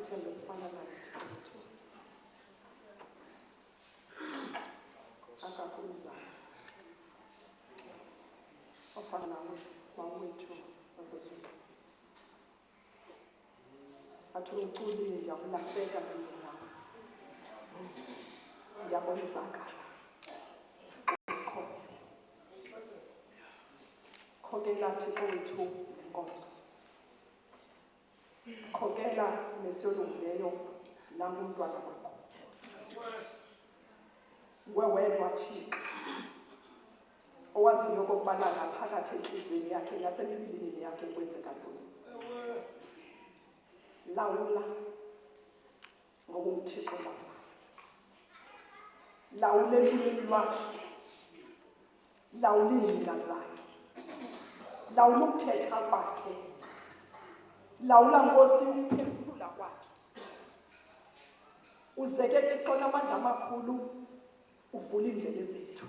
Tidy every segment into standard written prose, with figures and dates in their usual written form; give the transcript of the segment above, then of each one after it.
ithemba elifana nayo Thixo. Akakumzana ofana nawe mawethu wasezulu. Athi uculile ndiyakulahleka ndini nawe. Ndiyabonzakala. Khokela Thixo wethu lenkonzo. Khokela nesiyolungileyo nangumntwana wakho. Wewedwa Thixo owaziyo okokubana ngaphakathi entliziyweni yakhe nasemibilini yakhe kwenzeka ntoni. Lawula ngokungumthixo wakho. Lawula empilweni lwakhe. Lawula iindlela zakhe. Lawula ukuthetha kwakhe. Lawula Nkosi ukuphefumula kwakhe. Uze ke Thixo namandla amakhulu uvula iindlela zethu.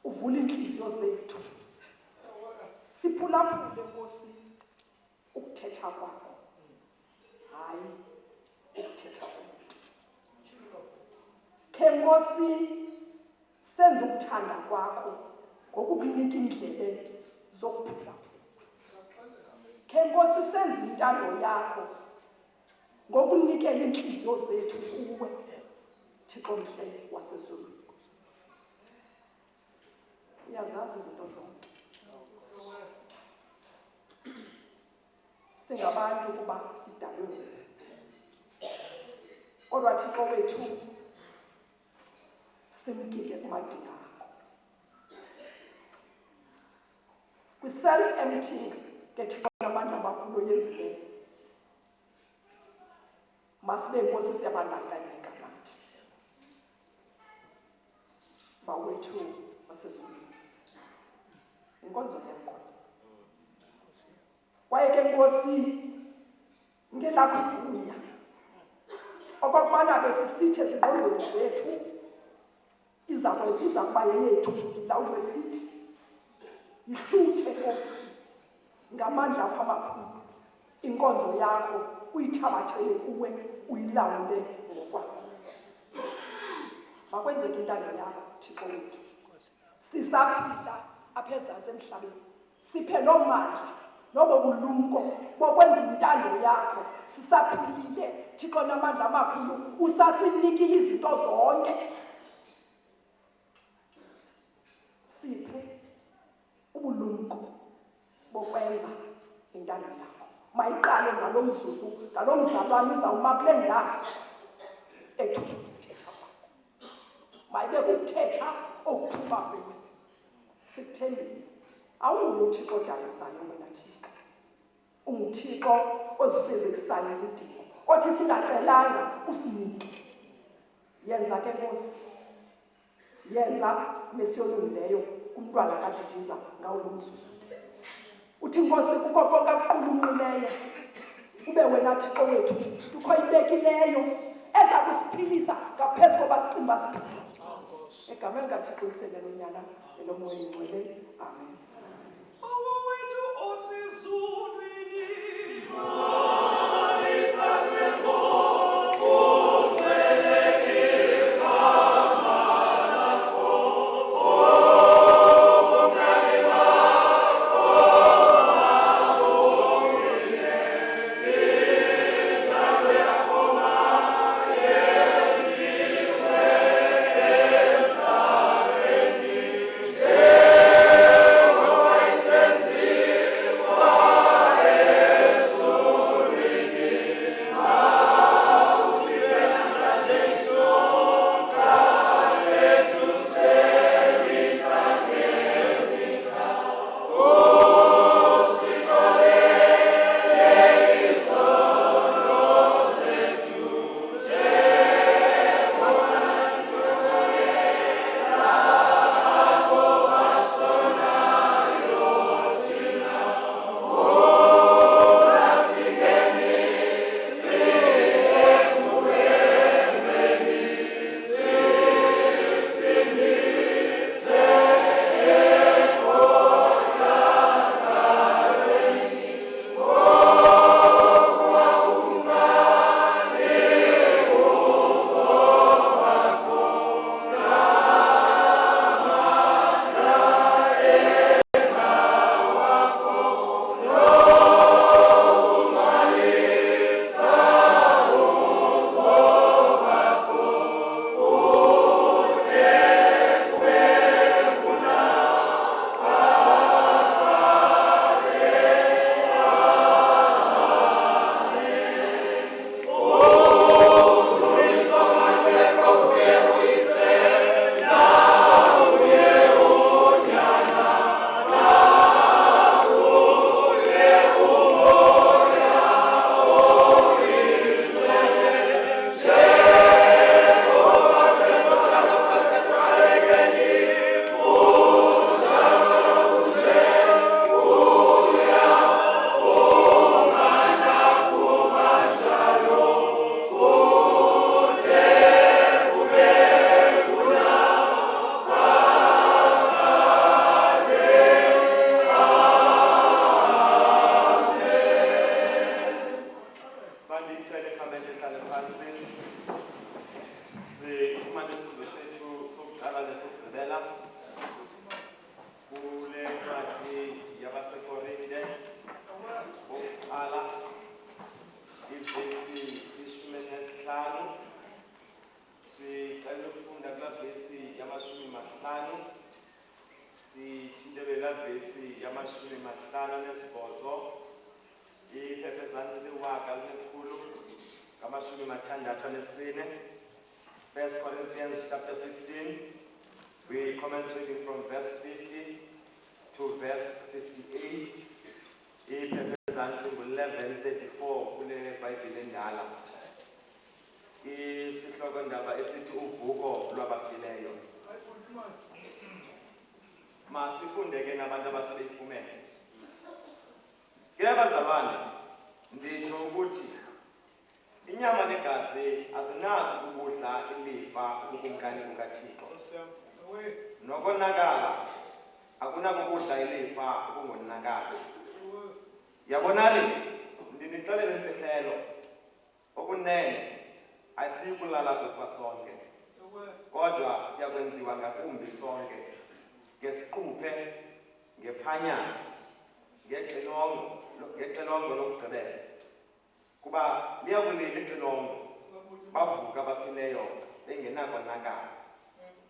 Uvula iintliziyo zethu. Siphulaphule Nkosi ukuthetha kwakho. Hayi ukuthetha komuntu. Ke Nkosi senze ukuthanda kwakho ngokukunika indlela zokuphila. Ke Nkosi senze intando yakho ngokunikela iintliziyo zethu kuwe Thixo mhle wasezulu. Uyazazi izinto zonke. Singabantu kuba sidalwe. Kodwa Thixo wethu simkile kumadina akho. Kwi-self-emptying ke Thixo namandla amakhulu oyenzileyo. Masibe Nkosi siyabandakanyeka nathi. Bawethu wasezulu. Inkonzo yakho. Kwaye ke Nkosi ngelakho igunya. Okokubana besisithe ezingqondweni zethu iza kuba yethu ilawulwe sithi. Yihluthe Nkosi ngamandla akho amakhulu. Inkonzo yakho uyithabathele kuwe uyilawule ngokwakho. Makwenzeke intando yakho Thixo wethu. Sisaphila apha ezantsi emhlabeni. Siphe nomandla nobo bulumko bokwenza intando yakho. Sisaphilile Thixo namandla amakhulu usasinikile izinto zonke. Siphe ubulumko bokwenza intando yakho. Mayiqale ngalo mzuzu ngalo mzalwane uzawuma kule ndawo ethuba ukuthetha kwakho. Mayibe kukuthetha okuphuma kuwe. Sikuthembile. Awungulo Thixo odalisayo wena Thixo. UnguThixo ozifezekisayo izidingo. Othi singacelanga usinike. Yenza ke Nkosi. Yenza nesiyolungileyo kumntwana kaDidiza ngawo lo mzuzu. Uthi Nkosi kukho konke akuqulunqileyo. Ube wena Thixo wethu ukho ibekileyo eza kusiphilisa ngaphezu koba sicimba siphila. Egameni kaThixo iselelo nyana elomoya ingcwele. Amen. ngelavesi yamashumi mahlanu nesibhozo iphepha ezantsi liwaka linekhulu ngamashumi mathandathu anesine. 1 Corinthians chapter 15. We commence reading from verse 50 to verse 58. Iphepha ezantsi ngu-1134 kule Bhayibhile endala. Isihloko ndaba esithi uvuko lwabafileyo. Masifunde ke nabantu abasebeyifumene. Ke bazalwane, nditsho ukuthi inyama negazi azinaki ukudla ilifa ubukumkani bukaThixo. Nokonakala akunakukudla ilifa ukungonakala. Yabonani, ndinixelele imfihlelo okunene ayisikulala kufa sonke, kodwa siyakwenziwa ngakumbi sonke ngesiquphe, ngephanyana, ngexilongo lokugqibela. Kuba liyakulila ixilongo bavuka abafileyo bengenakonakala,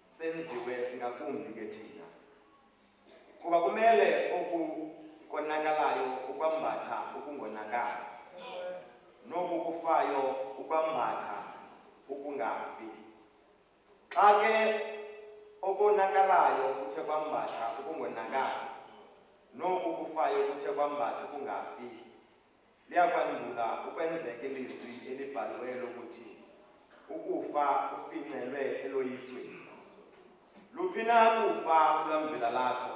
senziwe ngakumbi ke thina. Kuba kumele okukonakalayo ukwambatha ukungonakala, noku kufayo ukwambatha ukungafi. Xa ke okonakalayo kuthe kwambatha ukungonakala, noku kufayo kuthe kwambatha ukungafi, liyakwandula ukwenzeka ilizwi elibhaliweyo lokuthi ukufa ufincelwe eloyisweni. Luphi na kufa kulamvila lakho,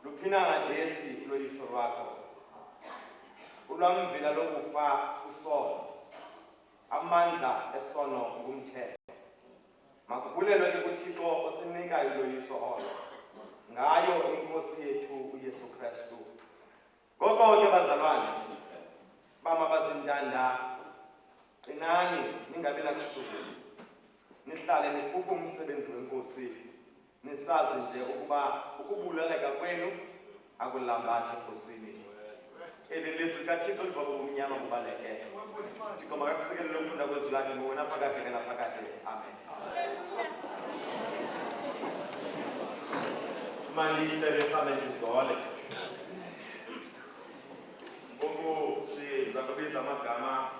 luphi na ngadesi uloyiso lwakho. Ulwamvila lokufa sisono, amandla esono ngumthetho. Makubulelwe ke kuThixo osinikayo uloyiso olo, ngayo iNkosi yethu uYesu Kristu. Ngoko ke bazalwane, bama bazintanda, qinani ningabi nakushukuma. Nihlale nikhuphe umsebenzi wenkosi, nisazi nje ukuba ukubulaleka kwenu akulambathi enkosini. Eli lizwi kaThixo liva kubumnyama bubaleke. Thixo makakusikelele ukufunda kwezwi lakhe ngowona phakade ke naphakade. Amen. Malihle bekhame ndizole. Ngoku siza kubiza amagama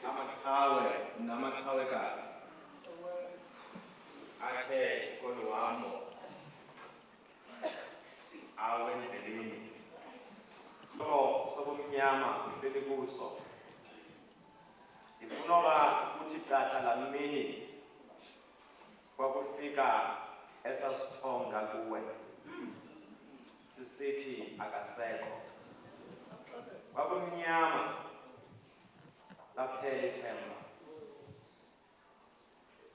amaqhawe namaqhawekazi athe kolu hambo awendleleni. Sobumnyama uhleli kuso. Ndifuna uba kuthi qatha laa mini kwakufika esasithonga kuwe sisithi akasekho. Kwakumnyama laphela ithemba.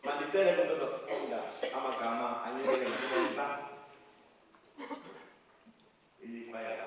Mandicele kumntu ozakufunda amagama anyelele ngasemntla. Ikwaya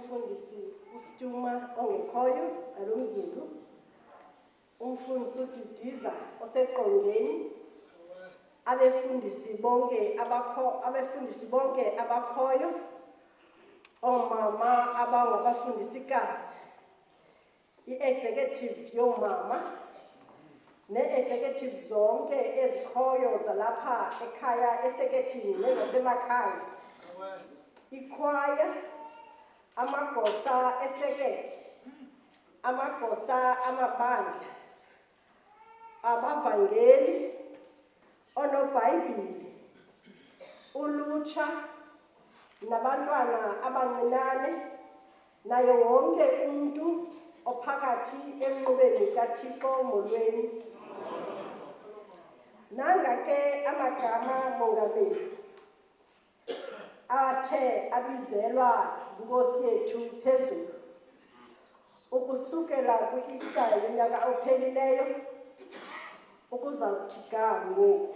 umfundisi uStuma ongekhoyo alomzuzu, umfundisi uDidiza oseqongeni, abefundisi bonke abakhoyo, omama abangabafundisikazi, i-executive yomama, ne-executive zonke ezikhoyo zalapha ekhaya esekethini nezasemakhaya, ikhwaya, amagosa esekethi, amagosa amabandla, abavangeli, onobhayibhili, ulutsha, nabantwana abancinane, naye wonke umuntu ophakathi enqubeni kaThixo molweni. Nanga ke amagama mongameli athe abizelwa Nkosi yethu phezulu ukusukela kwi-Easter yonyaka ophelileyo ukuzawuthi ga ngoku.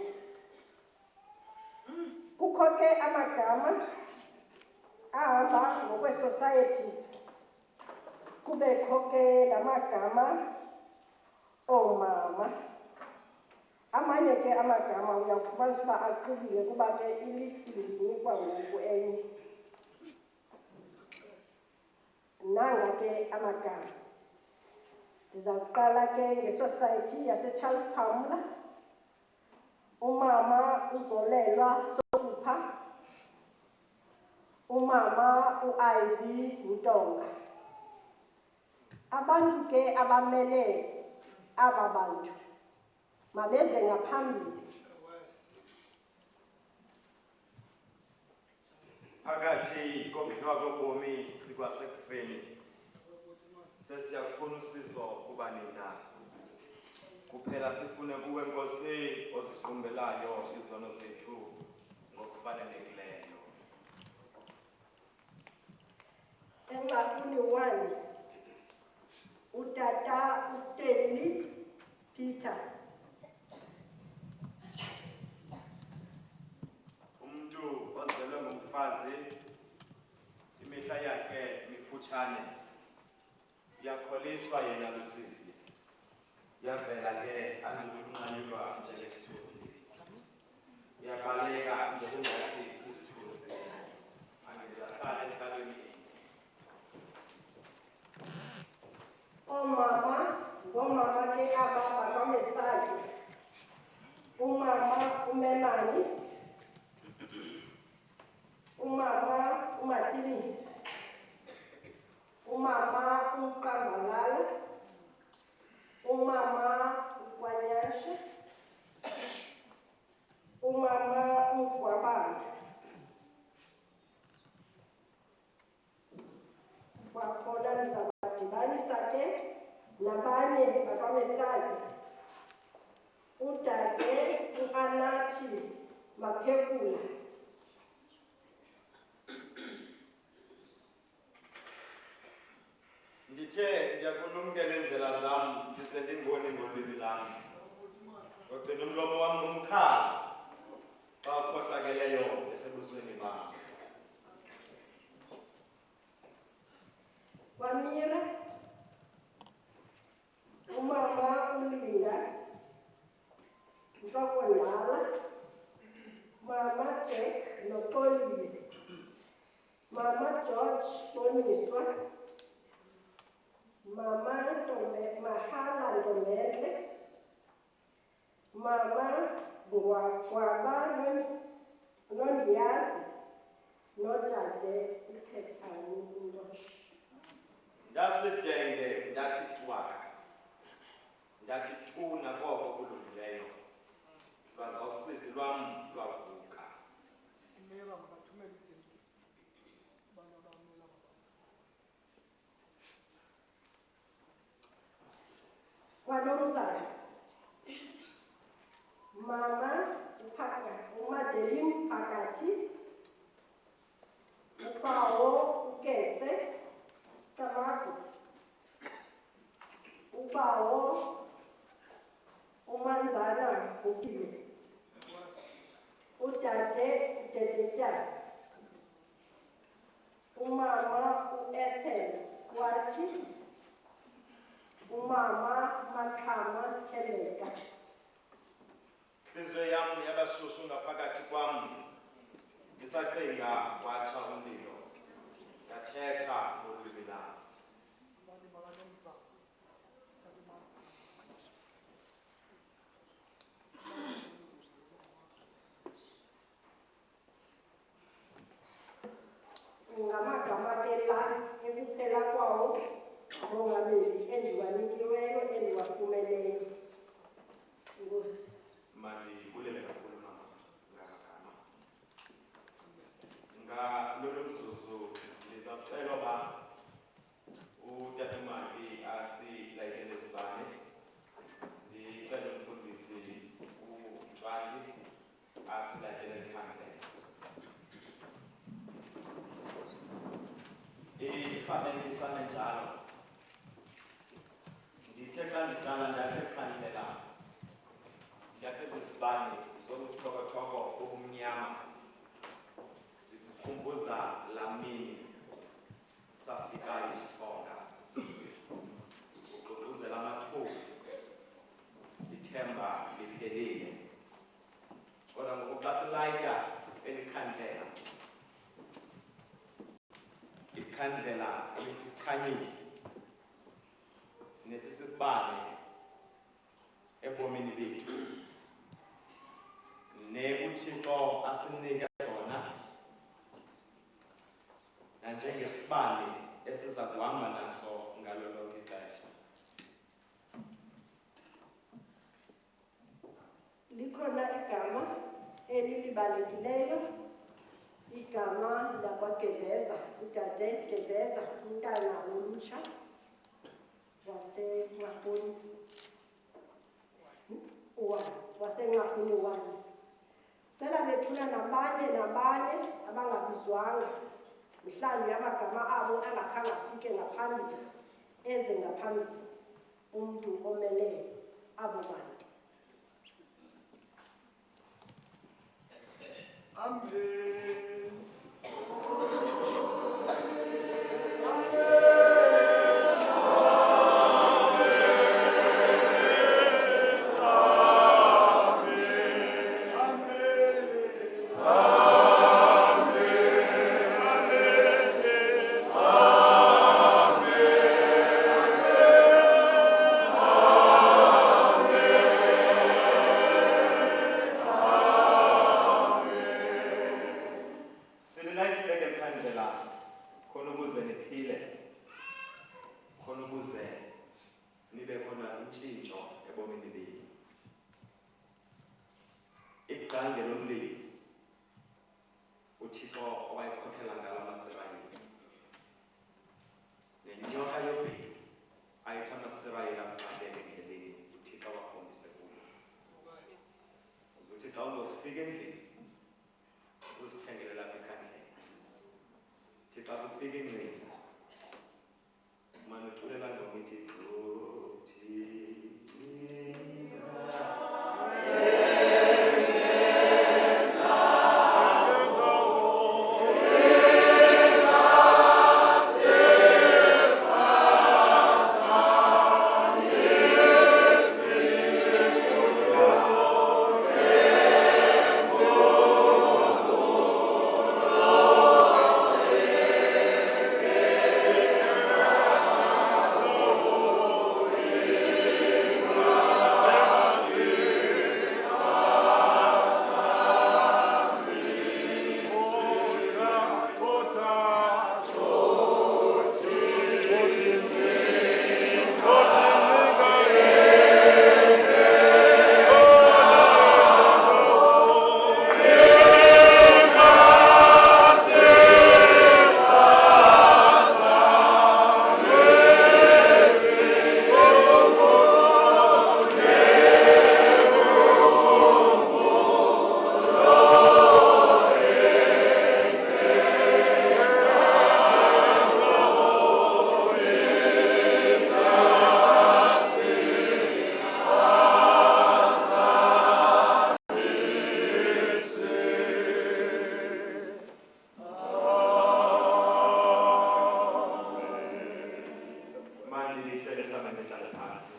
Kukho ke amagama ahamba ngokwe-societies, kubekho ke namagama oomama. Amanye ke amagama uyafumanisa uba axubile kuba ke ilisti ndinikwa ngoku enye. Nanga ke amagama. Ndizawuqala ke nge-society yaseCharles Phumla. Umama uZolelwa Sokupha, umama uIvy Ntonga. Abantu ke abamele aba bantu mabeze ngaphambili. Phakathi komdliwa kobomi sikwasekufeni sesiyafuna usizo kuba nina. Kuphela sifune kuwe Nkosi ozisiqumbelayo izono zethu ngokufanelekileyo. Engakuni 1 utata uStanley Peter. Umuntu ozelwe ngumfazi imihla yakhe mifutshane yakholiswa yena lusizi. Yavela ke angakunqanyulwa njengesithunzi. Yabaleka njengokungathi sisithunzi. Angezahlala enkalweni. Ngomama ke aba bakwaMesayi. Umama uMemani, umama uMatilisi, umama uMqambalala, umama uKwanyashe, umama uGwabana. Kwakhona ndizabadibanisa ke nabanye bakwaMesayi. Udade uAnathi Maphekula. Ndithe ndiyakulumkela iindlela zam ndise ndingoni ngolwimi lam. Wagcina umlomo wam ngumkhala xa ukhohlakeleyo esebusweni bam. Wamira, umama uLinda, Nhlokondala, mama Jack noXolile, mama George Boniswa, mama Mahala Ndomele, mama Gwaba Nondiyazi, nodade uKhethani uNtoshi. Ndasidenge ndathi cwaka. Ndathi tuna koko kulungileyo. Lwaza usizi lwam lwavuka. Kwanomzana, mama uMadeline Phakathi, ubawo uKetse Tamaku, ubawo uManzana Bukile, udade uDedetyana, umama Ethel Wathi, umama Makhama Thembeka. Inhliziyo yami yabashushu ngaphakathi kwami. Ngisacinga kwatsha umlilo. Ngathetha ngolwimi lami. Ngamagama ke la ekuphela kwawo abongameli endiwanikiweyo endiwafumeleyo. Nkosi. Mandibulele kakhulu mama ngamagama. Ngalolu mzuzu ndizawucela uba utatomali asilayitele izibane. Ndicele umfundisi uMtshali asilayitele ikhandlela. Ifamile isane njalo. Ndithe xa ndidlala ndathe ikhandlela. Ndiyathetha izibane zobuthokotoko obumnyama. Zikhumbuza laa mini safika isibonga. Ugqugquzela amathuba. Ithemba liphelile. Kodwa ngoku xa silayita eli khandlela. Ikhandlela lisisikhanyisi. Nesisibane ebomini bethu. NeUthixo asinike sona nanjengesibane esiza kuhamba naso ngalo lonke ixesha. Likhona igama elilibalulekileyo, igama lakwaGeveza, uDade Geveza, umntana wolutsha waseNqakuni 1. Cela bethuna nabanye abangabizwanga, mhlawumbi amagama abo angakhange afike ngaphambili, eze ngaphambili umntu omele abo bantu. Amen. uThixo owayekhokhela ngala maSirayeli. Nenyoka yobhedu ayithi amaSirayeli amxakele endleleni, uThixo wakhombise kuyo. Uzothi xa uzofika endlini uzithengele lapha ekhandlela. Uthi xa ufika endlini umane uculela ngoma ithi manje ndihlele mhlawumbe ndihlale phansi.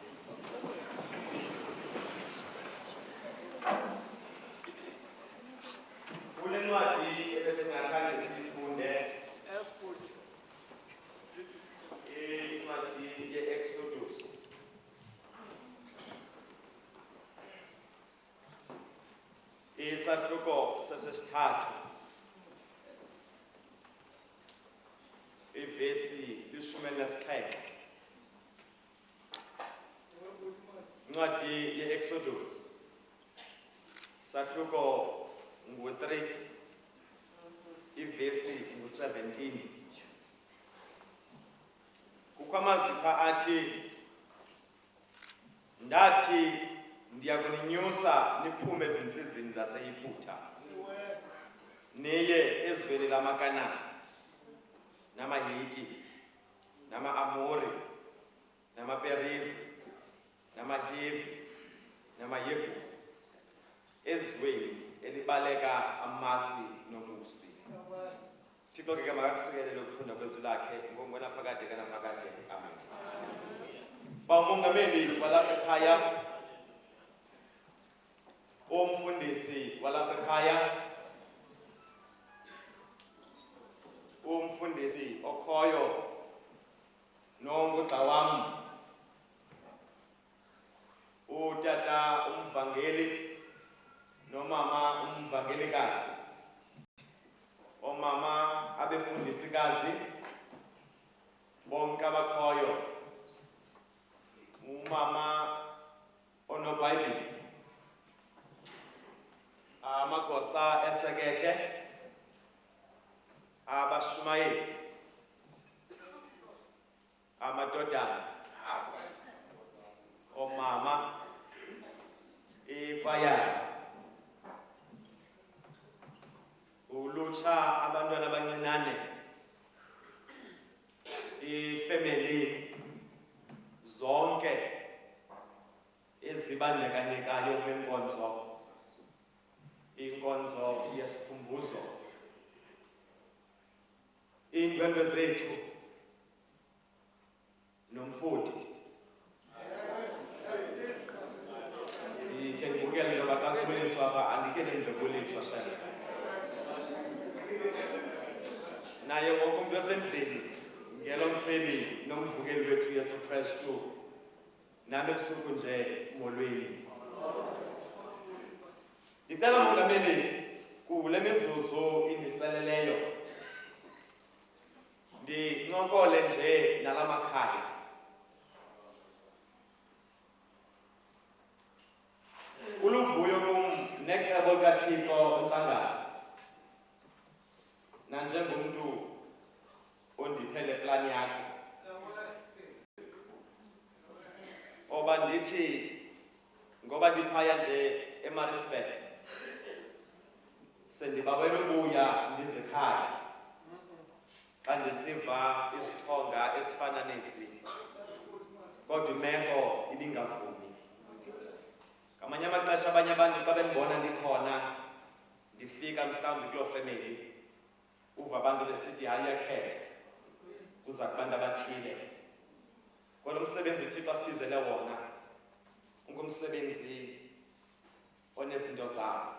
Kule ncwadi ebesingakhange siyifunde incwadi ye-Exodus. Isahluko sesithathu. Ivesi 17. Incwadi ye-Exodus. Isahluko ngu-3. Ivesi ngu-17. Kukho amazwi pha athi, ndathi ndiyakuninyusa niphume ezinsizini zaseYiputa niye ezweni lamaKanani namaHiti nama-Amori namaPerizi namaHivi namaYebusi, ezweni elibaleka amasi nomusi. Thixo ke makakusikelele ukufunda kwezwi lakhe ngonaphakade kanaphakade. Amen. Umongameli walapha ekhaya, umfundisi walapha ekhaya, umfundisi okhoyo nongugxa wam, utata umvangeli nomama umvangelikazi, omama abefundisikazi bonke abakhoyo, umama onobhayibhile, amagosa esekethe, abashumayeli, amadodana, omama, ikwayara, ulutsha, abantwana abancinane, ifemeli zonke ezibandakanyekayo kule nkonzo, inkonzo yesikhumbuzo, iindwendwe zethu nomfoti. Ikhe ndibukele ntoba xa kubuliswa apha andikhe ndibuliswa shame. Naye wonke umntu osendlini ngelo mfeli nomvukeli wethu Yesu Kristu, nami ebusuku nje molweni. Ndicela mongameli kule mizuzu indiseleleyo ndincokole nje nala makhaya. Uluvuyo kum necebo likaThixo uNtsangazi, nanjengomntu ondiphele plani yakhe, oba ndithi ngoba ndiphaya nje eMaritzburg sendibawela ubuya ndizekhaya xa ndisiva isithonga esifana nesi, kodwa imeko ibingavumi. Ngamanye amaxesha abanye abantu xa bendibona ndikhona, ndifika mhlawumbi kuloo family, uva abantu besithi hayi iyakhetha kuza kubantu abathile. Kodwa umsebenzi uThixo asibizele wona ungumsebenzi onezinto zawo.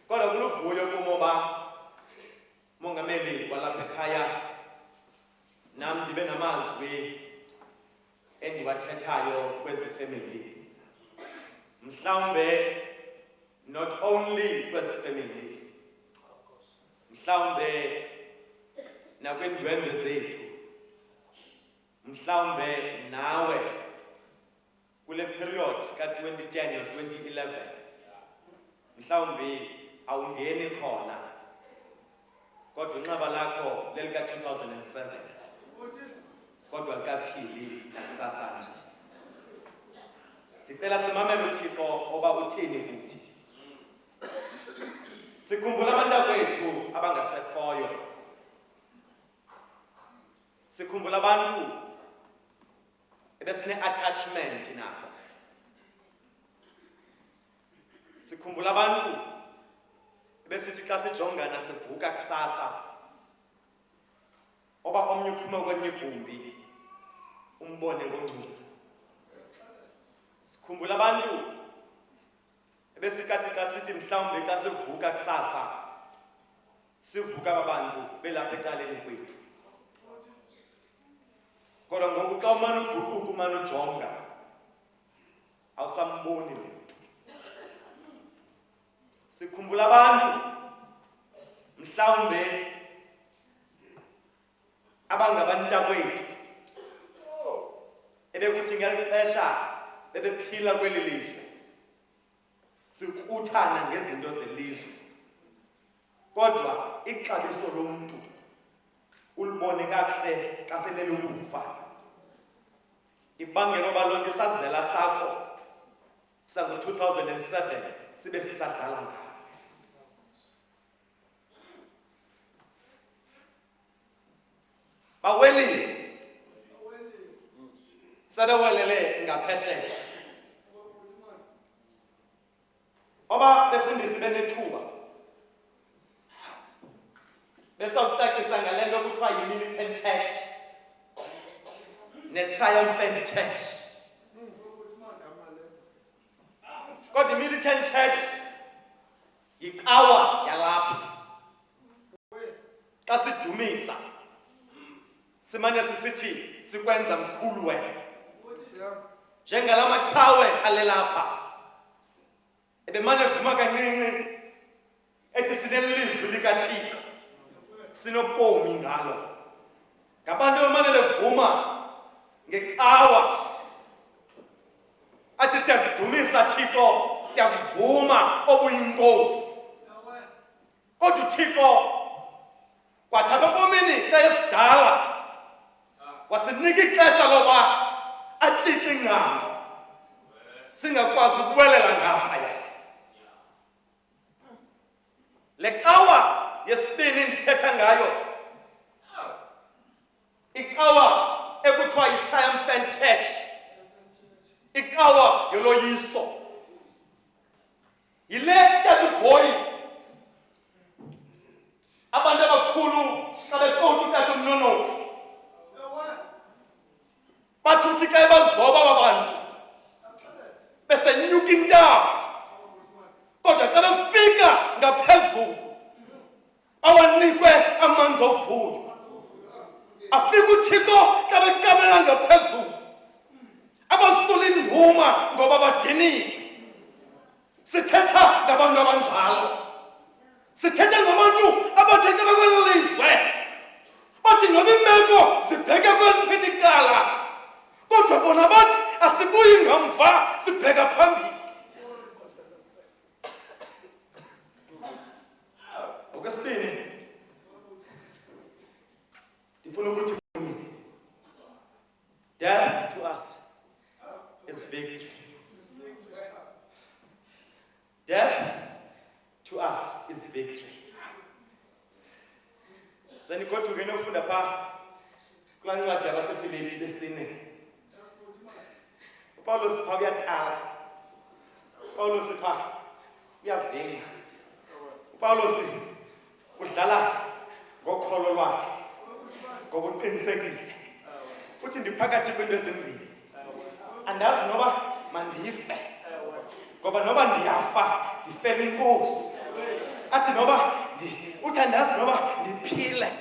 Kodwa kuluvuyo kum oba mongameli walapha ekhaya nam ndibe namazwi endiwathethayo kwezi family. Mhlawumbe not only kwezi family, mhlawumbe nakwiindwendwe zethu, mhlawumbe nawe kule period ka-2010 no-2011 mhlawumbi awungeni khona, kodwa inxeba lakho lelika-2007, kodwa likaphili nakusasa nje. Ndicela simamele uThixo oba uthini kuthi. Sikhumbula abantakwethu abangasekhoyo, sikhumbula abantu ebesine-attachment nabo, sikhumbula abantu ebesithi xa sijongana sivuka kusasa oba omnye uphuma kwenye igumbi umbone ngongculo. Sikhumbula abantu ebesikathi xa sithi mhlawumbe xa sivuka kusasa sivuka abantu belapha ecaleni kwethu. Kodwa ngoku xa umane uguquka umane ujonga awusamboni lo mntu. Sikhumbula abantu mhlawumbe abangabantakwethu ebekuthi ngeli xesha bebephila kweli lizwe sikuthana ngezinto zelizwe, kodwa ixabiso lomntu ulibone kakuhle xa selele ukufa. Ibangela oba loo nto isazela sakho sango-2007 sibe sisadlala ngayo. Bawelile sebewelele ngaphesheya. Oba befundisi benethuba besawucacisa ngale nto kuthiwa yi-Militant Church ne-Triumphant Church. Kodwa i-Militant Church yicawa yalapha. Xa sidumisa simane sisithi sikwenza mkhulu wena njengala maqhawe alelapha ebemane vuma kancinci ethi sinelizwi likaThixo sinobomi ngalo. Ngabantu bemane bevuma ngecawa athi siyakudumisa Thixo, siyakuvuma obuyinkosi. Kodwa uThixo kwathatha bomini xa esidala wasinika ixesha loba atshike ingcambu singakwazi ukuwelela ngaphaya. Le cawa yesibini ndithetha ngayo icawa ekuthiwa yi-Triumphant Church, icawa yoloyiso. Yile tatuboyi abantu abakhulu xa beqonda utata umnonophi bathi uthi xa ebazoba babantu besenyuka intaba, kodwa xa befika ngaphezulu awanikwe amanzi ovunywa. Afika uThixo xa bekamela ngaphezulu abasula induma ngoba badiniwe. Sithetha ngabantu abanjalo. Sithetha ngabantu abathe xa bekweli lizwe bathi noba imeko zibheke kweliphini icala, kodwa bona bathi asibuyi ngamva sibheka phambili. Okwesibini ndifuna ukuthi death to us is victory. Death to us is victory. Sendigoduke nofunda phaa kulaa ncwadi yabaseFilipi besine. uPawulos phaa uyatala, uPawulos phaa uyazinga, uPawulos udlala ngokholo lwakhe ngoba uqinisekile. Uthi ndiphakathi kwento ezimbini, andazi noba mandife ngoba noba ndiyafa ndifele inkosi. Athi noba uthi andazi noba ndiphile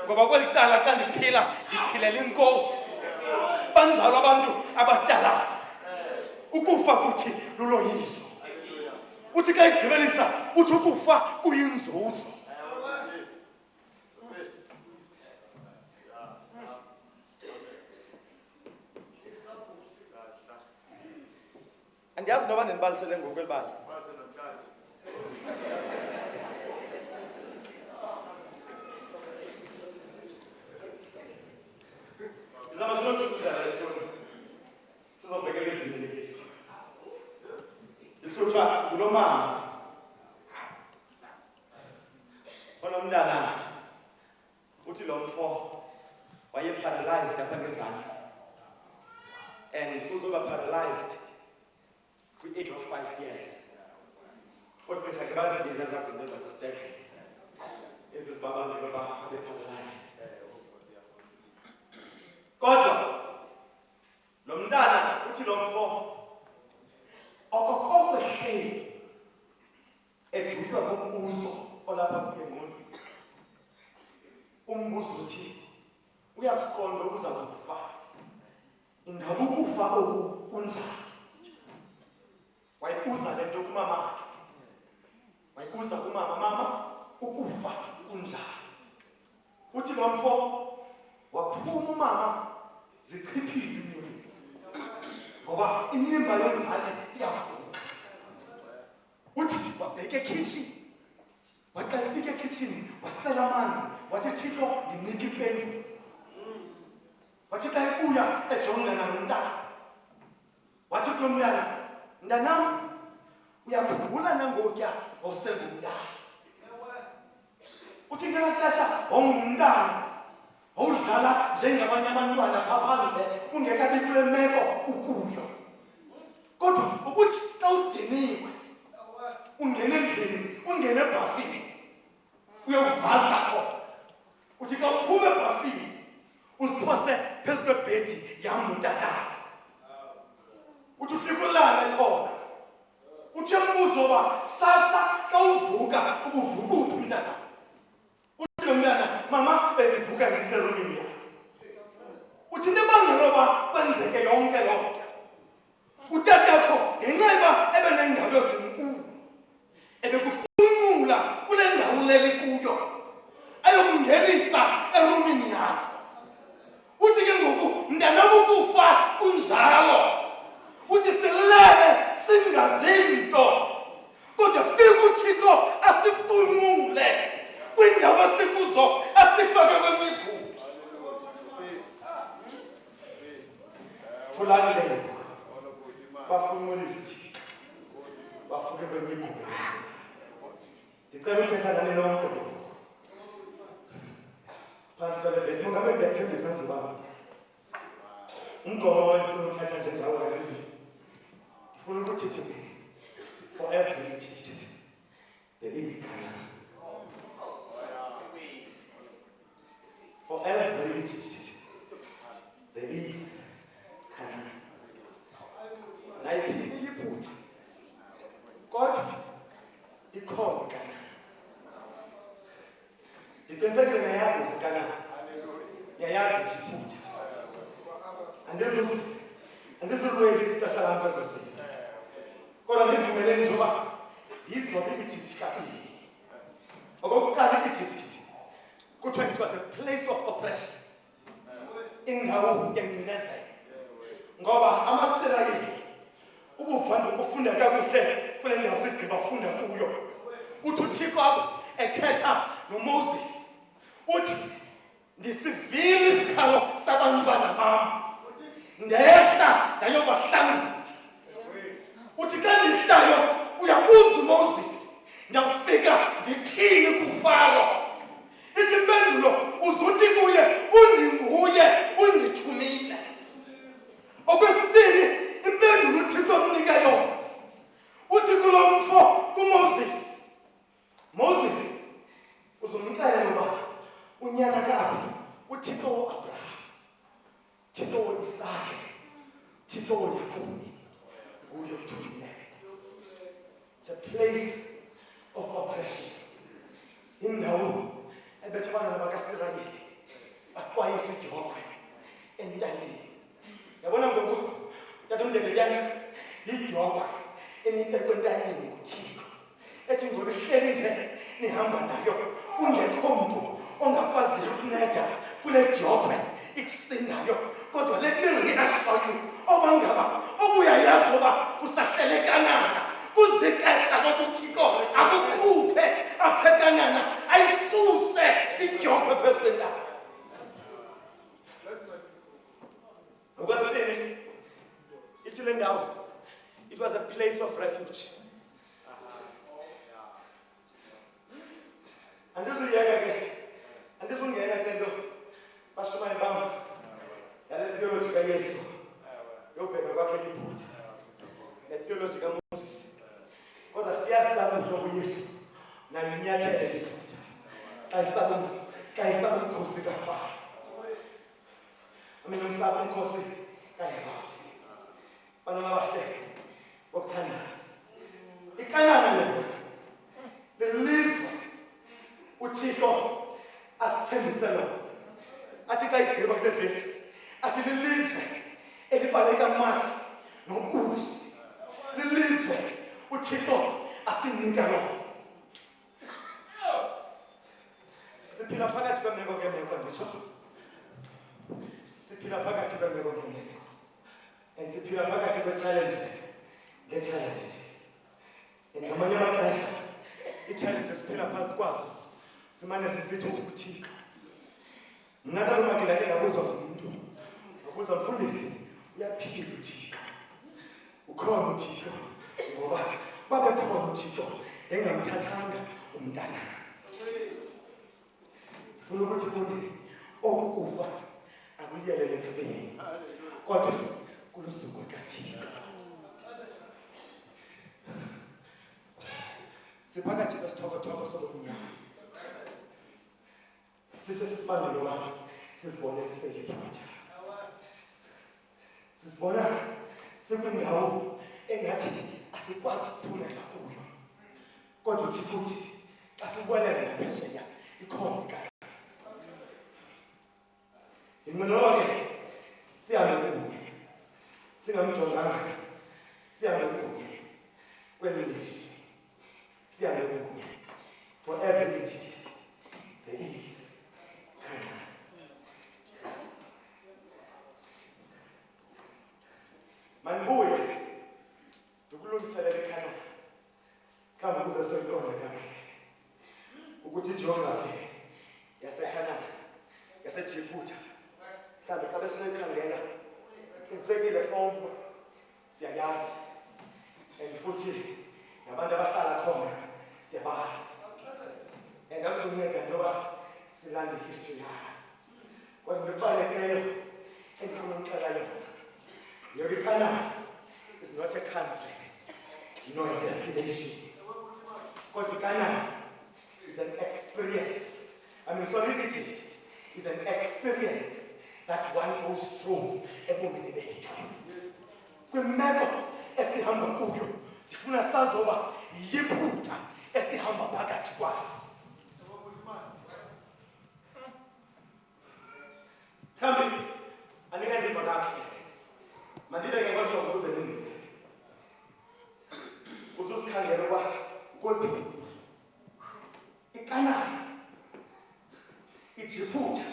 ngoba kweli cala xa ndiphila ndiphilela inkosi. Banjalo abantu abadala, ukufa kuthi luloyiso. Uthi xa igqibelisa uthi ukufa kuyinzuzo. Andiyazi noba ndinibalisele ngokwelibali. Ndizama sinothuthuzela ethoni sizobhekela izindleko. Zihlutshwa ngulo mama onomntana. Uthi lo mfo waye-paralyzed apha ngezantsi and uzoba paralyzed kwi-age of 5 years. Oogqirha ke bazibiza ezaa zinto zasesibhedlele ezi ziba abantu loba abe-paralyzed. umbuzo olapha kuye ngqondweni. Umbuzo uthi uyasiqonda ukuza kufa. Ingabe ukufa oku kunjani? Wayibuza le nto kumama wakhe. Wayibuza kumama, mama, ukufa kunjani? Uthi lo mfo waphuma umama zichiphiza ininzi. Ngoba inimba yomzali iyavuka. Uthi wabheka ekitchen. Waxa efika ekitchen wasela amanzi, wathi Thixo ndinika impendulo. Wathi xa ebuya ejongana nomntana. Wathi kulo mntana, mntanam, uyakhumbula nangotya wawusengumntana. Uthi ngela xesha wawungumntana, wawudlala njengabanye abantwana phaa phandle, ungekabi kule meko ukuyo. Kodwa ukuthi xa udiniwe, ungene endlini, ungene ebhafini, uyawuvaza khona. Uthi xa uphume ebhafini, uziphose phezu kwebhedi yam notatakho. Uthi ufike ulale khona. Uthi umbuzo uba sasa xa uvuka, ubuvuka uphi mntana? Uthi lo mntana, mama, bendivuka ndiserumini yam. Uthi into ebangela uba kwenzeke yonke loo nto, utatakho ngenxa yoba ebeneendawo ezinkulu, ebekufunqula kule ndawo leli kuyo, ayokungenisa erumini yakho. Uthi ke ngoku mntanam ukufa kunjalo. Uthi silele singazinto, kodwa fika uThixo asifunqule kwindawo esikuzo, asifake kwemigudu. Thulani le ngoku bafunqule uThixo, bafike kwemigudu. Ndicela uthetha nani nonke phantsi kwale vesi, mongabe ndiyathembisa nje uba umgomo endifuna uthetha njengawo kalili. Ndifuna ukuthi for every Egypt there is Canaan. For every Egypt there is Canaan. Nayiphini iyiphutha, kodwa ikhona iCanaan. Ndiqinisekile niyayazi isiCanaan, niyayazi iyiphutha. Andizulwaste ixesha lam kwezo zinto. Kodwa ndivumeleni nje uba yizobe i-Egypt kabini. Okokuqala i-Egypt kuthiwa it was a place of oppression, indawo yengcinezelo. Ngoba amaSirayeli ubufunda kakuhle kule ndawo sigqiba ufunda kuyo. Uthi uThixo apho ethetha noMoses, uthi ndisivile isikhalo sabantwana bam, ndehla ndayobahlangula. Uthi xa ndihlayo uyabuza uMoses, ndawufika ndithini kuFaro? Ithi impendulo uzuthi kuye, undinguye undithumile. Okwesibini, impendulo uThixo amnika yona. Uthi kulo mfo kuMoses, Moses, uzomxelela uba unyana kabi uThixo uAbraham, Thixo uIsaka, Thixo uYakobi nguye othumile. It's a place of oppression. Indawo ebethe abantwana bakaSirayeli baxwayisa uJokhwe entanyeni. Yabona ngoku tata uMdedetyana, yiJokhwe enibekwe entanyeni nguThixo, ethi ngoba ihleli nje nihamba nayo, ungekho mntu ongakwaziyo ukunceda kule Jokhwe ikusindayo. Kodwa let me reassure you, obangaba obuyayazi uba usahlele eKanana, kuzixesha lokuThixo akukhuphe apha eKanana, ayisuse iJokhwe phezu kwentaba. Okwesibini, ithi le ndawo, it was a place of refuge. Andizuyeka ke, andizungena kule nto bashumayeli bam yale theology kaYesu yobheka kwakhe iphutha netheology kaMoses. Kodwa siyazi kakuhle uYesu nayo inyathele iphutha xa isaba umkhosi kaFaro. Umsaba umkhosi kaHerode. Bantwana bahle bokuthandaza. iKanana le lizwe uThixo asithembise lona. Athi xa igqiba kule vesi athi lilizwe elibaleka amasi nobusi. Lilizwe uThixo asinika lona. Siphila phakathi kwemeko ngemeko nditsho. Siphila phakathi kwemeko ngemeko. And siphila phakathi kwe-challenges. Nge-challenges. And ngamanye amaxesha ii-challenges siphila phantsi kwazo simane sisithi uThixo. Mna kaloku ndakhe ndabuzwa ngumntu. Wabuza mfundisi, uyaphila uThixo. Ukhona uThixo ngoba babekhona uThixo engamthathanga umntana. Funa ukuthi kundi okukufa akuyelele ekufeni. Kodwa kulusuku kaThixo. Siphakathi kwesithoko-thoko sobumnyama. Sisibambile ngoba sizibone siseyiphutha. Sisibona sikwindawo engathi asikwazi ukuphumela kuyo. Kodwa uThixo uthi xa sikwelela ngaphesheya ikhona inkani. Iminoke sihambe kunye. Singamjonganga sihambe kunye. Kweli lizwe sihambe kunye. For every Egypt there is Canaan. Manibuye ndikulungiselela eKhanani. Mhlawumbi ukuze soyiqonde kahle ukuthi igeography yaseKhanani yaseJibutha mhlawumbi xa besinoyikhangela insekile fomu siyayazi and futhi nabantu abahlala khona siyabazi and akuzunceda njengoba silanda ihistory yayo. Kodwa ngikubalulekileyo endifuna ukuxela yona yonke iKhanani is not a country nor a destination. Kodwa iKhanani is an experience. Egypt is an experience that one goes through ebomini bethu. Kwimeko esihamba kuyo ndifuna sazoba yiphutha esihamba phakathi kwayo. Mhlawumbi andike ndiva kakuhle. Mandibeke ngohlobo ukuze nindive. Ususikhangela uba ukoliphi iKhanani iJibutha.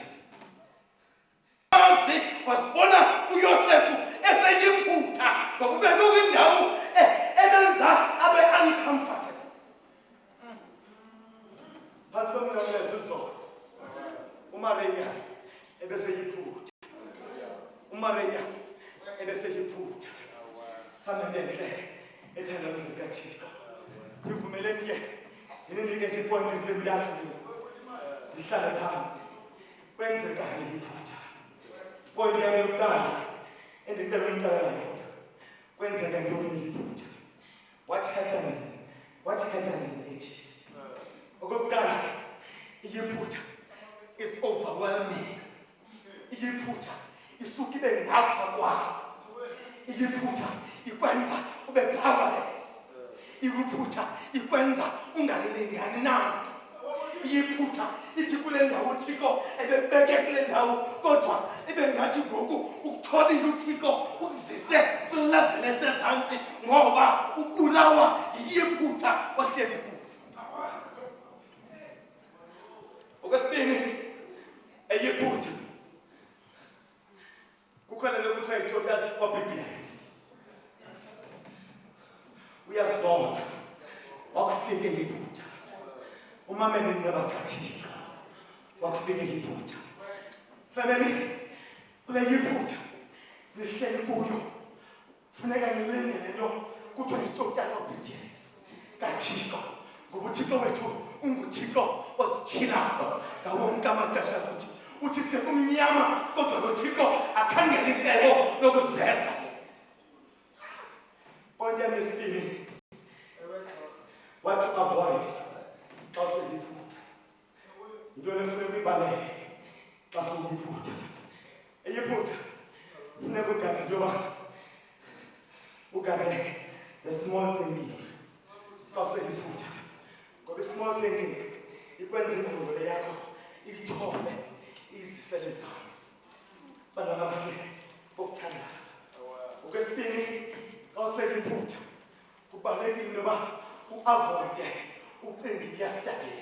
Wasibona uYosefu eseyiphutha ngokubeka kwindawo ebenza abe uncomfortable. Phansi komqamlezo izolo uMaria ebeseyiphutha. uMaria ebeseyiphutha. Hambe ndenhle ethanda uzikaThixo. Ndivumeleni ke yinike nje point ezintathu ndihlale phansi. Kwenzekani iphutha? Point yami yokuqala endicela ukuqala yona. Kwenzeka ntoni iphutha? What happens in Egypt? Okokuqala, iphutha is overwhelming. Iphutha isuka ibe ngapha kwakho. Iphutha ikwenza ube powerless. Iphutha ikwenza ungalingani namuntu. Iphutha ithi kule ndawo uThixo ebebeke kule ndawo kodwa ibe ngathi ngoku ukuthobile uThixo ukuzise kwilevel esezantsi ngoba ubulawa iphutha ohleli kuyo. Okwesibini, iphutha kukhona lokuthiwa total obedience. Uyazona wakufike iphutha. Umamele indaba zikaThixo wakufike iphutha. Family, kule iphutha nihleli kuyo funeka nilindele nto kuthiwa total obedience kaThixo. Ngoba uThixo wethu unguThixo ozitshilayo ngawonke amaxesha kuthi uthi sekumnyama kodwa loThixo akhangela icebo lokuziveza. Point yami yesibini, what to avoid xa useyiphutha. Yintoni efuneka uyibaleke xa useyiphutha? Iphutha funeka ugade into yoba ugade the small thinking xa useyiphutha. Ngoba i-small thinking ikwenza ingqondo yakho ithobe izisele zansi. Bangabe ukuthandaza. Okwesibini, awuseyiphutha. Kubalekile noba uavoide ucinga yesterday.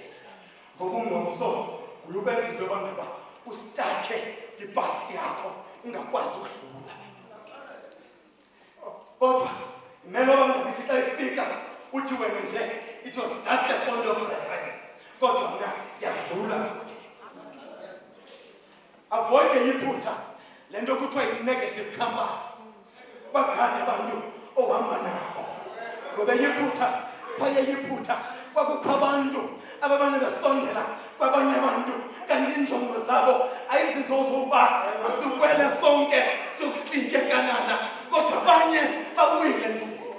Ngokungomso uyubenza into bangaba ustakhe ibhasti yakho ungakwazi ukudlula. Kodwa imelo bangabithi xa ifika uthi wena nje it was just a point of reference. Kodwa mna yadlula. Avoid iphutha lento kuthiwa i-negative comeback. Bagade abantu ohamba nabo. Ngoba iphutha phaya iphutha kwakukho abantu ababane besondela kwabanye abantu kanti injongo zabo ayizizozuba asikwele sonke sokufika eKanana kodwa abanye bawile ngoku.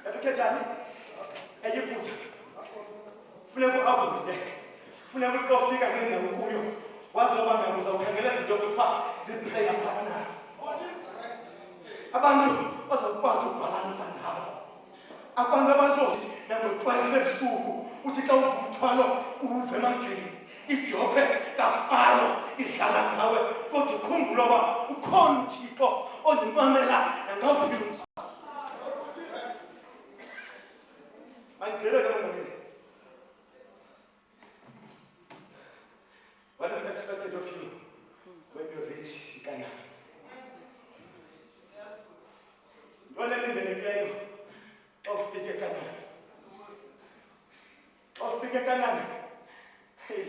Yabukhethani eyiphutha funeka uavoide funeka uthi ufika kwendawo kuyo wazoba ngabuza ukhangela izinto kuthiwa zii-prayer partners. Abantu bazakwazi ukubhalansa ngabo. Abantu abazothi nango-12 ebusuku uthi xa uva umthwalo uve emageni idyope kafalo idlala ngawe kodwa ukhumbula uba ukhona uThixo ozimamela nangawuphi umzuzu. Mandigqibele ke mongomeni. What is expected of you when you reach Ghana? Yona lindelekileyo xa ufika eKanana. Xa ufika eKanana. Hey.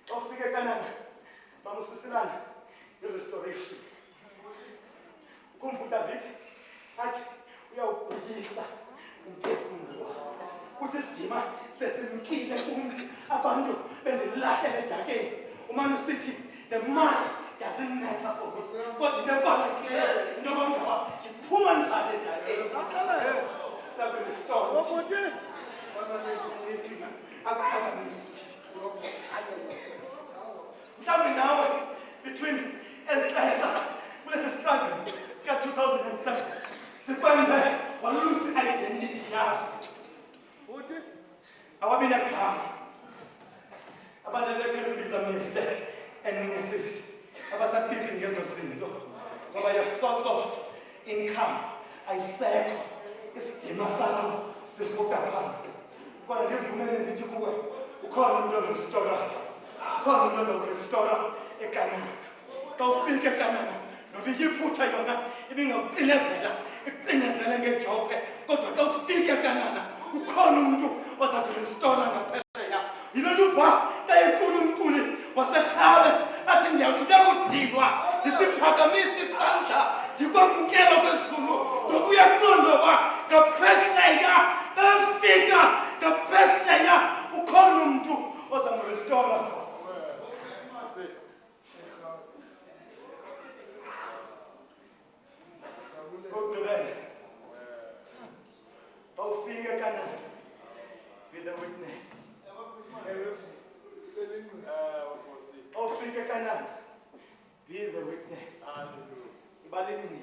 Xa ufika eKanana. Mamusisilana i-restoration. Ukumva uDavid athi uyawubuyisa umphefumlo wakho. Uthi isidima sesimkile kumntu abantu bendilahlela edakeni. Umane usithi the mud doesn't matter for me. Kodwa into ebalulekileyo into yoba ngaba iphuma njani edakeni. That will restore it. Akuphakamisa uThixo. Mhlawumbi nawe between elixesha kulesi struggle sika-2007 sikwenze walose i-identity yakho. Awabi negama. Abantu abekhela ubiza Mr. and Mrs. Abasabhizi ngezo zinto. Ngoba your source of income ayisekho. Isidima sakho sibuka phansi. Kodwa ngivumele ngithi kuwe ukhona umuntu orestorayo. Ukhona umuntu ozokurestore eKanana. Xa ufika eKanana noba iyiphutha yona ibingakucinezela ikucinezele ngejokwe kodwa xa ufika eKanana ukhona umuntu oza kurestore ngaphesheya. Yilona uva xa enkulu umculi waseRhabe athi ndiyawuthi ndakudinwa ndisiphakamisa isandla ndikwamkela kwezulu ngoba uyaqonda uba ngaphesheya befika ngaphesheya ukhona umuntu oza mrestore khona. Okugqibela xa ufika eKanana be the witness. Xa ufika eKanana be the witness. Ibalingile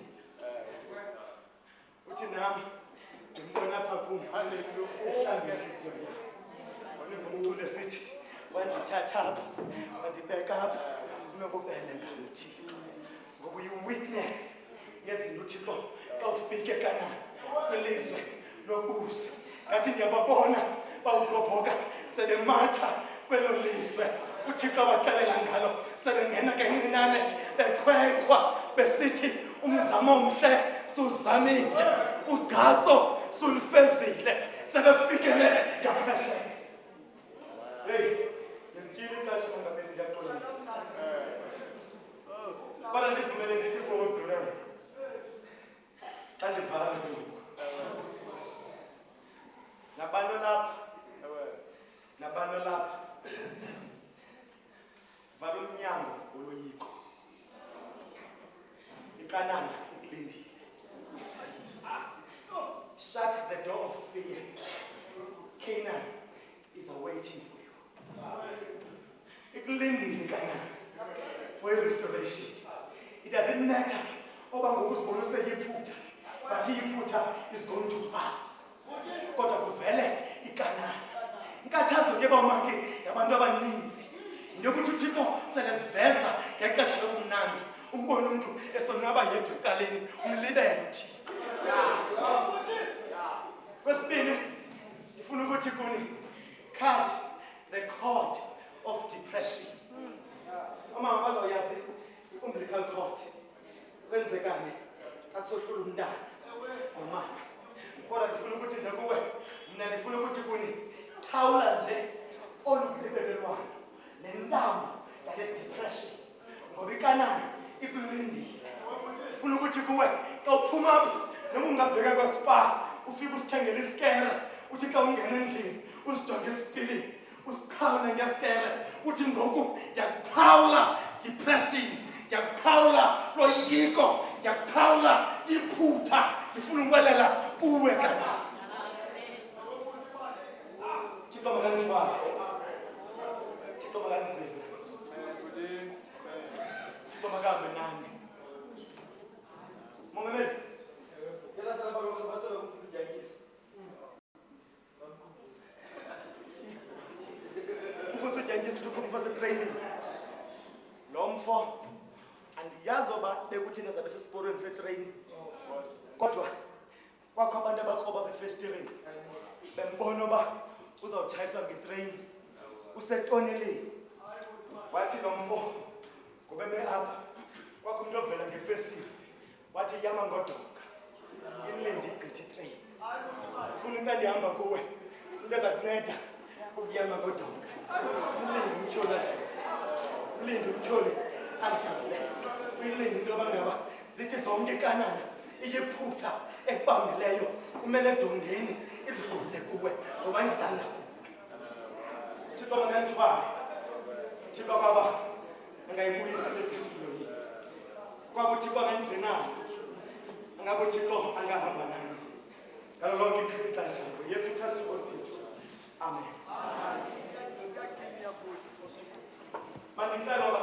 uthi nami ndimbona apha kum ehlangeliziyo yam wanivumule sithi wandithatha apha wandibeka apha unobubele ngamthile ngoba uyi-witness yezinto uThixo xa ufika eKanana kwilizwe lobusi. Ngathi ndiyababona bawugqobhoka sebematha kwelo lizwe uThixo abaxelela ngalo sebengena kancinane bekhwekhwa besithi umzamo omhle suzamile ugqatso sulufezile sebefikele ngaphesheya. Hey, ngimtyile ixesha mangabe ndiyaxolisa. Kodwa ndivumele ndithi kuwe Brunel xa ndivala ngoku nabantu lapha nabantu lapha vala umnyango woloyiko. iKanana ikulindile. Shut the door of fear. Canaan is awaiting for you. Ikulindile iKanana for your restoration. It doesn't matter oba ngokuzibona useyiphutha bathi iphutha is going to pass. Kodwa kuvele ikanani. Inkathazo ke bawumake yabantu abaninzi. Into yokuthi uThixo seleziveza ngexesha lobumnandi. Umbone umuntu esonwaba yedwa ecaleni, umlibele uThixo. Kwesibini, ndifuna ukuthi kuni cut the cord of depression. Amama bazawuyazi i-umbilical cord. Kwenzekani akusohlula umntana ngomama. Kodwa ndifuna ukuthi nje kuwe, mna ndifuna ukuthi kuni khawula nje olugqibelelwano nentambo yale depression. Ngoba ikanani ikulindile. Ndifuna ukuthi kuwe xa uphuma apha noma ungabheka kwaSpa ufike usithengele isikere, uthi xa ungena endlini usijonge esipilini usiqhawule ngesikere, uthi ngoku ndiyakuqhawula depression, ndiyakuqhawula loyiko, ndiyakuqhawula iphutha, ndifuna ukwelela kuwe kanani. Thixo makandithwale, Thixo makandigcine, Thixo makahambe nani. Mongameli, ngela sala baloko basela umzijayisa. Mfuthu ujayisa lokho mfase training. Lo mfo andiyazi oba bekuthi nazabe sesiporweni setraining. Kodwa kwakho abantu abakroba befestireni. Bembona oba uzawutshayisa ngetrain. Usetoneleni. Wathi lo mfo ngoba apha kwakho umuntu ovela ngefestiri. Wathi yama ngodonga. Ilindi igqithi train. Ufuna into endihamba kuwe. Into ezakunceda ukuyama ngodonga. Ilindi umtshole. Ilindi umtshole. Alihambe. Ilindi into abangaba zithi zonke ikanana iyiphutha ekubambileyo kumele edongeni idlule kuwe ngoba izandla kuwe. Thixo makandithwale. Thixo baba angayibuyisi le phefumulo yini. Kwabo Thixo angayigcinayo. Angabo Thixo angahamba nani. Ngalo lonke ixesha ngoYesu Kristu Nkosi yethu. Amen. Mandicela oba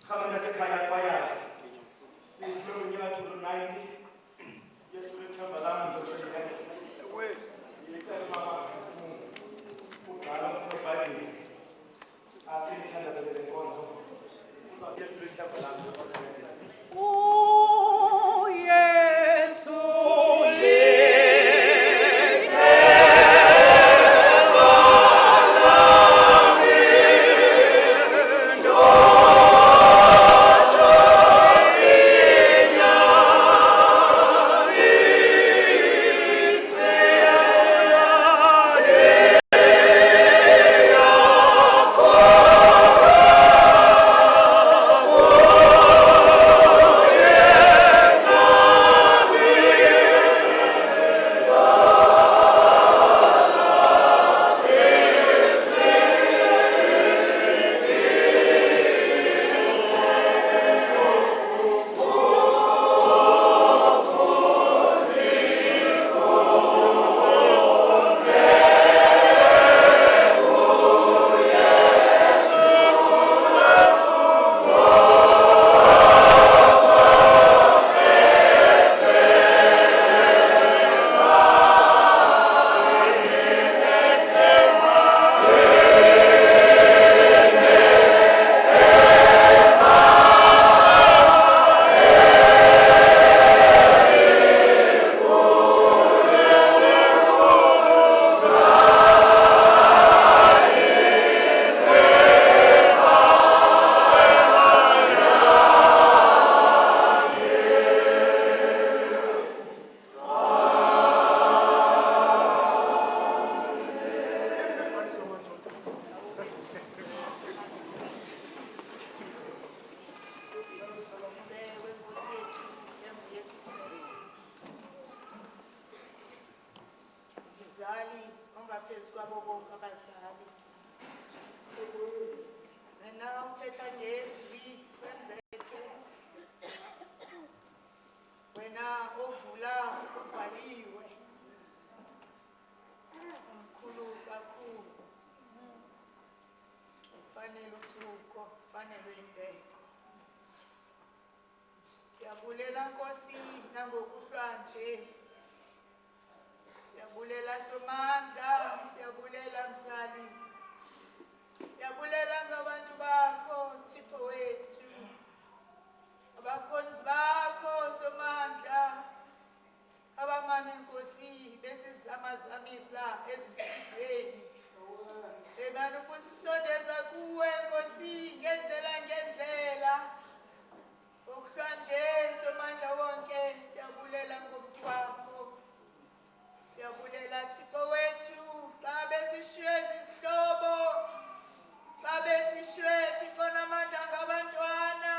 khama ngasekhaya kwaya. Sidlule unyaka 90. Yesu lethemba lami ngizoshiyekisa. Ngicela mama uqala uBhayibheli. Asithandazele lenkonzo. Yesu lethemba lami. Yesu ngaphezu kwabo bonke abazali. Wena uthetha ngezwi kwenzeke. Wena ovula uvaliwe. Umkhulu kakhulu. Fanele usuko, fanele imbeko. Siyabulela Nkosi nangokuhlwa nje. Siyabulela Somandla, siyabulela Mzali. Siyabulela ngabantu bakho Thixo wethu. Abakhonzi bakho Somandla. Abamane Nkosi besizamazamisa ezinhliziyweni. Bemane ukusondeza kuwe Nkosi ngendlela. Okuhlwa nje Somandla wonke siyabulela ngomntu wakho. Siyabulela Thixo wethu xa besishweza isihlobo. Xa besishwe Thixo namandla ngabantwana.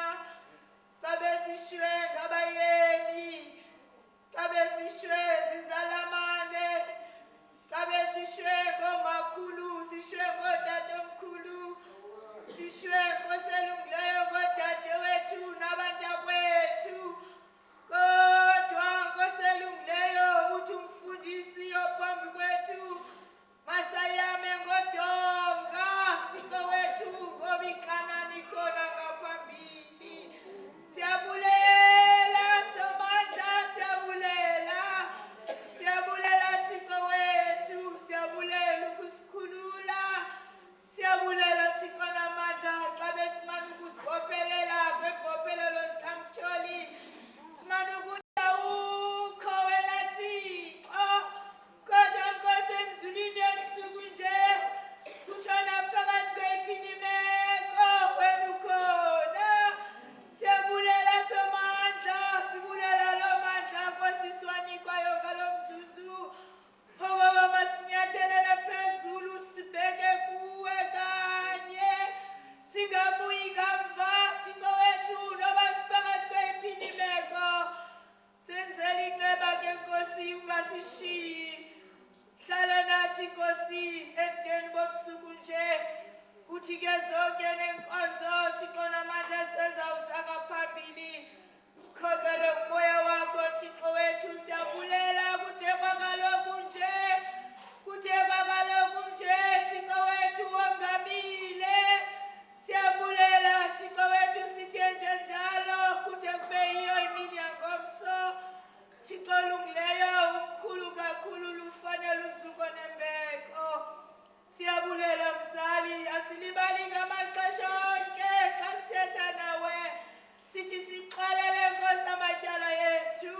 Xa besishwe ngabayeni. Xa besishwe zizalamane. Xa besishwe ngomakhulu, sishwe ngodadomkhulu. Sishwe ngoselungileyo ngodadewethu nabantakwethu. Kodwa ngoselungileyo uthi umfundisi ophambi kwethu. Masayame ngodonga Thixo wethu ngoba ikanani khona ngaphambili. Siyabulela Somandla, siyabulela. Siyabulela Thixo wethu, siyabulela ukusikhulula. Siyabulela Thixo namandla xa besimana ukusibophelela kwembophelelo zikamtyholi. Simana ukuthi awukho wena Thixo. Kodwa Nkosi enzulwini ebusuku nje. Kutshona phakathi kweyiphi imeko wena ukhona. Siyabulela Somandla, sibulela lo mandla Nkosi siwanikwayo ngalo mzuzu. Okoba masinyathelele phezulu sibheke kuwe kanye. Singabuyi kamva Thixo wethu noba siphakathi kweyiphi imeko. Senzela inceba ke Nkosi ungasishiyi. Hlala nathi Nkosi ebudeni bobusuku nje. Uthi ke zonke nenkonzo Thixo namandla sezawuza ngaphambili. Khokela umoya wakho Thixo wethu siyabulela kuthe kwakaloku nje. Kuthe kwakaloku nje Thixo wethu wongamile. Siyabulela Thixo wethu sithe njalo kuthe kube yiyo imini yangomso. Thixo olungileyo umkhulu kakhulu lufanele usuku nembeko. Siyabulela Mzali asilibali ngamaxesha onke xa sithetha nawe. Sithi sixolele Nkosi amatyala yethu.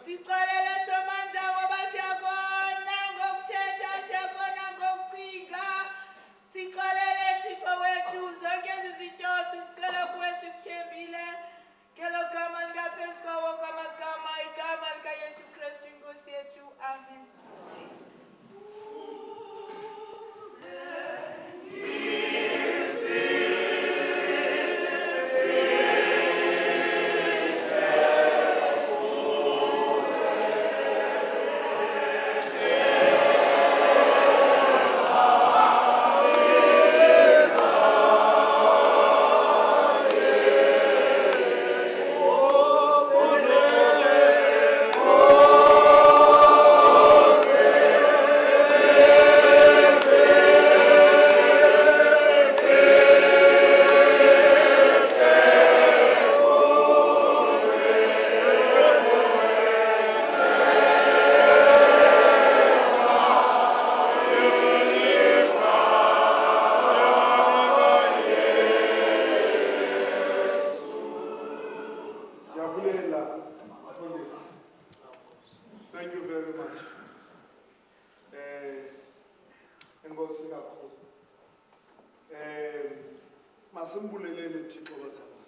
Sixolele Somandla ngoba siyakona ngokuthetha, siyakona ngokucinga. Sixolele Thixo wethu zonke ezi zinto sizicela kuwe sikuthembile. Ngelo gama lingaphezu kwawo wonke amagama, igama likaYesu Kristu inkosi yethu. Amen. Thank you very much. Enkosi kakhulu. Masimbuleleni Thixo wazama.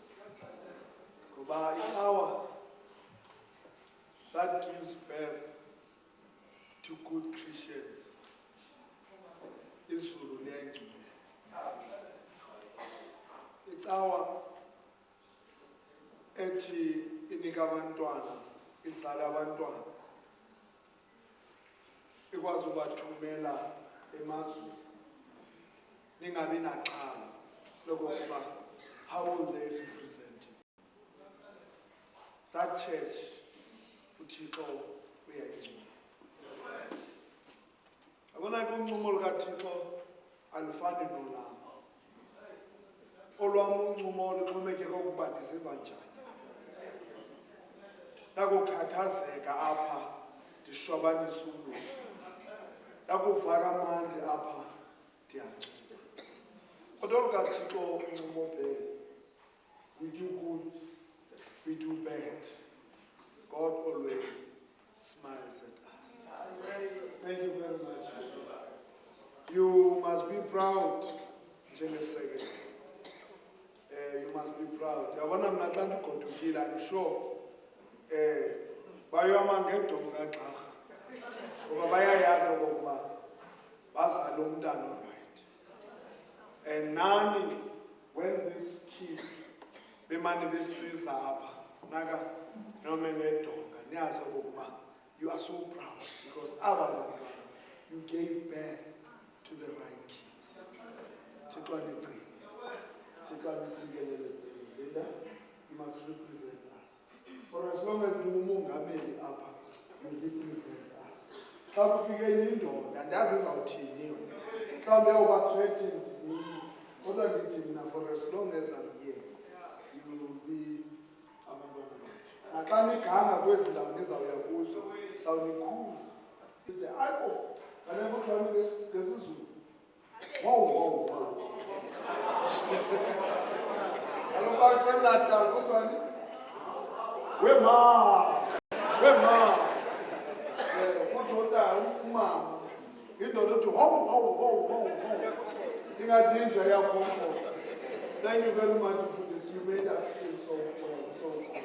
Ngoba icawa that gives birth to good Christians. Izulu liyangcile. Icawa ethi inika abantwana, izala abantwana. Ikwazi ukubathumela emazweni. Ningabi naxhala lokuba how will they represent you? That church uThixo uyayincoma. Abona kuncumo lukaThixo alifani nolama. Olwam uncumo luxhomekeke ukuba ndisiva njani. nakukhathazeka apha ndishwabanisa ubuso, nakuva kamandi apha ndiyancuba. Kodwa lukaThixo uncumo phela, we do good, we do bad, God always smiles at us. Thank you very much. You must be proud, njengesekela. You must be proud. Yabona mna xa ndigodukile, I'm sure bayoma ngedonga kaXarha ngoba bayayazi okokuba bazale umntana orayithi. And nani, when these kids bemane besiza apha naka noma ngedonga, niyazi okokuba you are so proud because aba bantwana you gave birth to the right kids. Thixo andicine, Thixo andisikelele Linda, you must represent us. For as long as ningumongameli apha, you represent us. Xa kufike indoda andazi izawuthini yona, mhlawumbi uyawuba-threatened yini, kodwa ndithi mna for as long as I'm here, you will be abantwana bethu. Naxa niganga kwezi ndawo nizawuya kuzo, sawunikhuza. Sithi ayiko, kaloku kuthiwa ngesizulu. Wow. Kaloku ayiseNatal kuthiwani? Wema. Kutsho umama, indoda ethi wow. Singathi inja yakhomfort. Thank you very much for this. You made us feel so good.